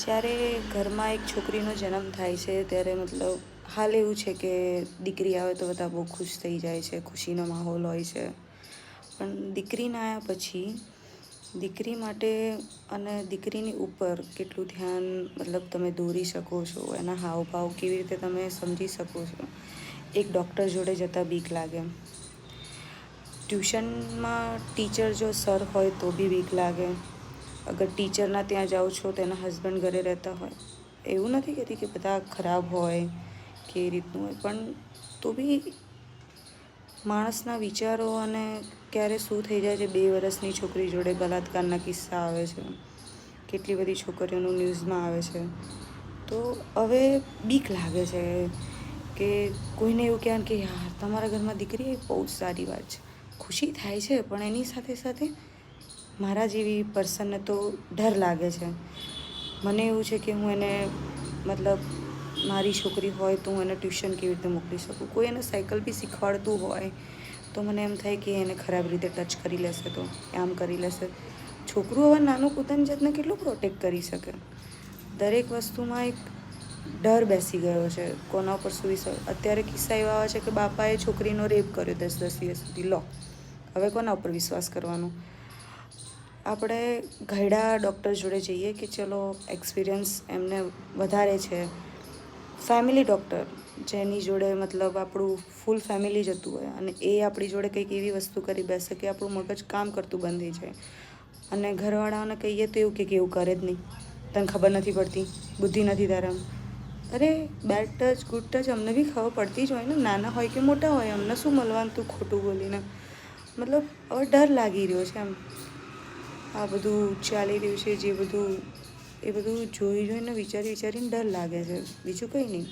જ્યારે ઘરમાં એક છોકરીનો જન્મ થાય છે ત્યારે મતલબ હાલ એવું છે કે દીકરી આવે તો બધા બહુ ખુશ થઈ જાય છે, ખુશીનો માહોલ હોય છે. પણ દીકરીના આવ્યા પછી દીકરી માટે અને દીકરીની ઉપર કેટલું ધ્યાન મતલબ તમે દોરી શકો છો, એના હાવભાવ કેવી રીતે તમે સમજી શકો છો, એક ડૉક્ટર જોડે જતાં બીક લાગે. ટ્યુશનમાં ટીચર જો સર હોય તો બી બીક લાગે. અગર ટીચરના ત્યાં જાઓ છો તો એના હસબન્ડ ઘરે રહેતા હોય, એવું નથી કહેતી કે બધા ખરાબ હોય કે એ રીતનું હોય, પણ તો બી માણસના વિચારો અને ક્યારે શું થઈ જાય છે. 2 વર્ષની છોકરી જોડે બલાત્કારના કિસ્સા આવે છે, કેટલી બધી છોકરીઓનું ન્યૂઝમાં આવે છે. તો હવે બીક લાગે છે કે કોઈને એવું કહેવાનું કે યાર તમારા ઘરમાં દીકરી એ બહુ જ સારી વાત છે. ખુશી થાય છે પણ એની સાથે સાથે મારા જેવી પર્સનને તો ડર લાગે છે. મને એવું છે કે હું એને મતલબ મારી છોકરી હોય તો હું એને ટ્યુશન કેવી રીતે મોકલી શકું. કોઈ એને સાયકલ બી શીખવાડતું હોય તો મને એમ થાય કે એને ખરાબ રીતે ટચ કરી લેશે તો આમ કરી લેશે. છોકરું હવે નાનું પોતાની જાતને કેટલું પ્રોટેક્ટ કરી શકે. દરેક વસ્તુમાં એક ડર બેસી ગયો છે. કોના ઉપર શું વિશ્વાસ. અત્યારે કિસ્સા એવા આવે છે કે બાપાએ છોકરીનો રેપ કર્યો 10-10 દિવસ સુધી. લો હવે કોના ઉપર વિશ્વાસ કરવાનો. આપણે ઘરડા ડૉક્ટર જોડે જઈએ કે ચલો એક્સપિરિયન્સ એમને વધારે છે. ફેમિલી ડૉક્ટર જેની જોડે મતલબ આપણું ફૂલ ફેમિલી જતું હોય અને એ આપણી જોડે કંઈક એવી વસ્તુ કરી બેસે કે આપણું મગજ કામ કરતું બંધ થઈ જાય. અને ઘરવાળાઓને કહીએ તો એવું કે એવું કરે જ નહીં, તને ખબર નથી પડતી, બુદ્ધિ નથી તારામાં. અરે બેડ ટચ ગુડ ટચ અમને બી ખબર પડતી જ હોય ને, નાના હોય કે મોટા હોય, અમને શું મળવાનું તું ખોટું બોલીને. મતલબ હવે ડર લાગી રહ્યો છે એમ. આ બધું ચાલી રહ્યું છે જે બધું એ બધું જોઈને વિચારીને ડર લાગે છે, બીજું કંઈ નહીં.